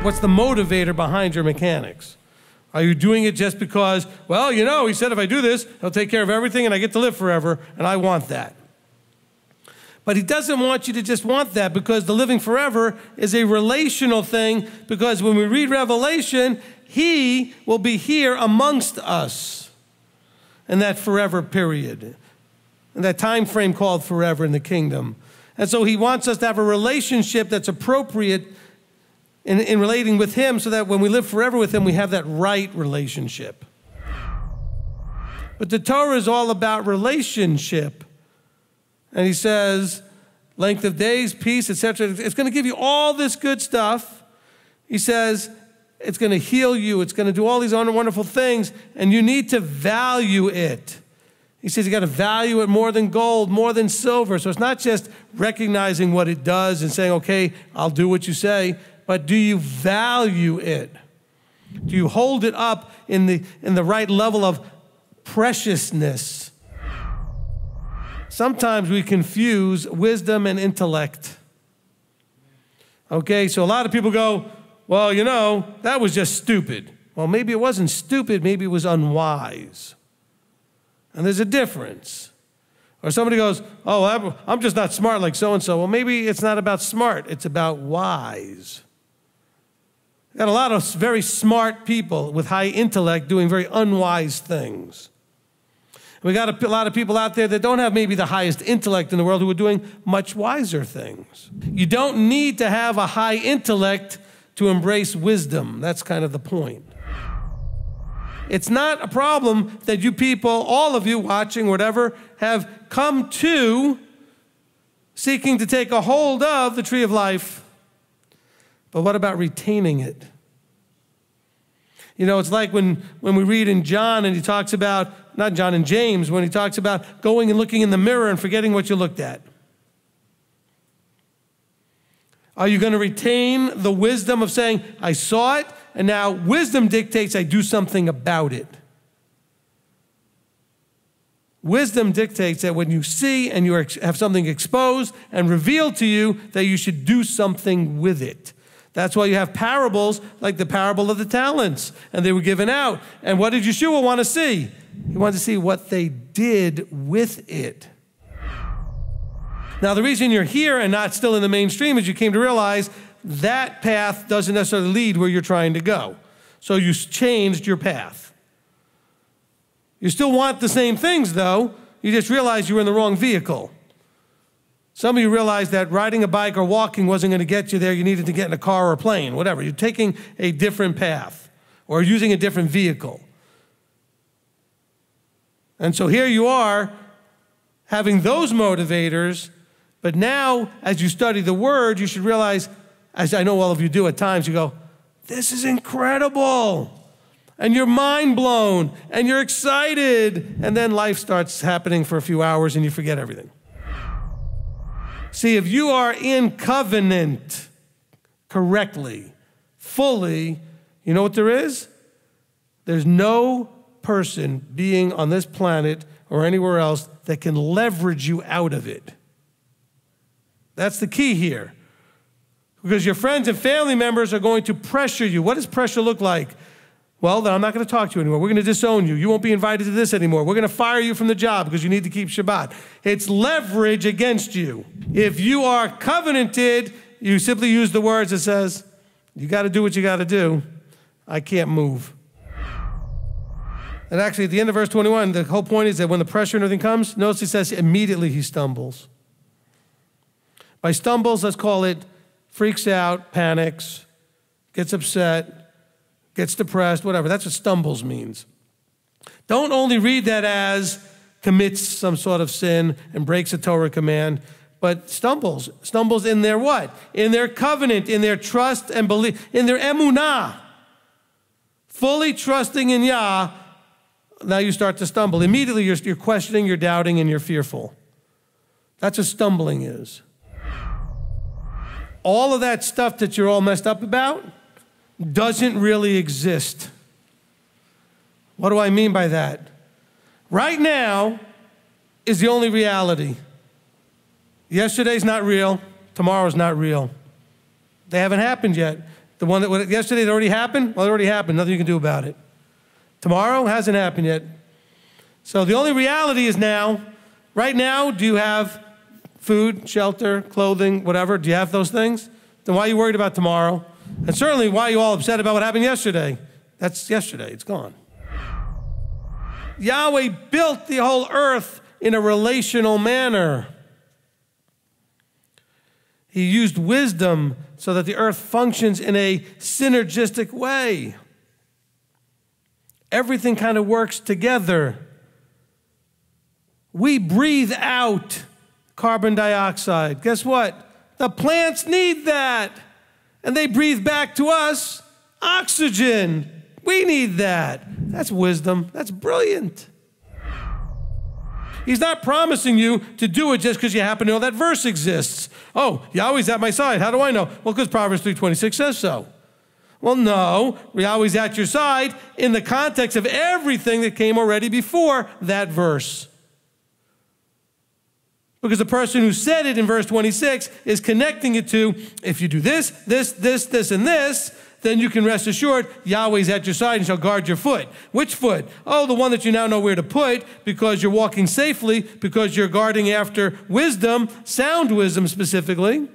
What's the motivator behind your mechanics? Are you doing it just because, well, you know, he said if I do this, he'll take care of everything and I get to live forever, and I want that. But he doesn't want you to just want that, because the living forever is a relational thing, because when we read Revelation, he will be here amongst us in that forever period, in that time frame called forever in the kingdom. And so he wants us to have a relationship that's appropriate in relating with him, so that when we live forever with him, we have that right relationship. But the Torah is all about relationship. And he says, length of days, peace, etc. It's going to give you all this good stuff. He says, it's going to heal you. It's going to do all these wonderful things, and you need to value it. He says you got to value it more than gold, more than silver. So it's not just recognizing what it does and saying, okay, I'll do what you say, but do you value it? Do you hold it up in the right level of preciousness? Sometimes we confuse wisdom and intellect. Okay, so a lot of people go, well, you know, that was just stupid. Well, maybe it wasn't stupid, maybe it was unwise. And there's a difference. Or somebody goes, oh, I'm just not smart like so-and-so. Well, maybe it's not about smart, it's about wise. Got a lot of very smart people with high intellect doing very unwise things. We got a lot of people out there that don't have maybe the highest intellect in the world who are doing much wiser things. You don't need to have a high intellect to embrace wisdom. That's kind of the point. It's not a problem that you people, all of you watching, whatever, have come to seeking to take a hold of the tree of life. But what about retaining it? You know, it's like when we read in John and he talks about, not John and James, when he talks about going and looking in the mirror and forgetting what you looked at. Are you going to retain the wisdom of saying, I saw it, and now wisdom dictates I do something about it? Wisdom dictates that when you see and you have something exposed and revealed to you, that you should do something with it. That's why you have parables like the parable of the talents, and they were given out. And what did Yeshua want to see? He wanted to see what they did with it. Now, the reason you're here and not still in the mainstream is you came to realize that path doesn't necessarily lead where you're trying to go. So you changed your path. You still want the same things, though. You just realized you were in the wrong vehicle. Some of you realized that riding a bike or walking wasn't going to get you there. You needed to get in a car or a plane, whatever. You're taking a different path or using a different vehicle. And so here you are having those motivators, but now as you study the Word, you should realize, as I know all of you do at times, you go, this is incredible. And you're mind blown and you're excited. And then life starts happening for a few hours and you forget everything. See, if you are in covenant correctly, fully, you know what there is? There's no person, being on this planet or anywhere else, that can leverage you out of it. That's the key here. Because your friends and family members are going to pressure you. What does pressure look like? Well, then I'm not going to talk to you anymore. We're going to disown you. You won't be invited to this anymore. We're going to fire you from the job because you need to keep Shabbat. It's leverage against you. If you are covenanted, you simply use the words that says, you got to do what you got to do. I can't move. And actually, at the end of verse 21, the whole point is that when the pressure and everything comes, notice he says immediately he stumbles. By stumbles, let's call it freaks out, panics, gets upset, gets depressed, whatever. That's what stumbles means. Don't only read that as commits some sort of sin and breaks a Torah command, but stumbles. Stumbles in their what? In their covenant, in their trust and belief, in their emunah. Fully trusting in Yah, now you start to stumble. Immediately you're questioning, you're doubting, and you're fearful. That's what stumbling is. All of that stuff that you're all messed up about doesn't really exist. What do I mean by that? Right now is the only reality. Yesterday's not real. Tomorrow's not real. They haven't happened yet. The one that yesterday already happened, well, it already happened. Nothing you can do about it. Tomorrow hasn't happened yet. So the only reality is now. Right now, do you have food, shelter, clothing, whatever? Do you have those things? Then why are you worried about tomorrow? And certainly, why are you all upset about what happened yesterday? That's yesterday. It's gone. Yahweh built the whole earth in a relational manner. He used wisdom so that the earth functions in a synergistic way. Everything kind of works together. We breathe out carbon dioxide. Guess what? The plants need that. And they breathe back to us oxygen. We need that. That's wisdom. That's brilliant. He's not promising you to do it just because you happen to know that verse exists. Oh, Yahweh's at my side. How do I know? Well, because Proverbs 3:26 says so. Well, no, Yahweh's at your side in the context of everything that came already before that verse. Because the person who said it in verse 26 is connecting it to, if you do this, this, this, this, and this, then you can rest assured Yahweh's at your side and shall guard your foot. Which foot? Oh, the one that you now know where to put because you're walking safely, because you're guarding after wisdom, sound wisdom specifically.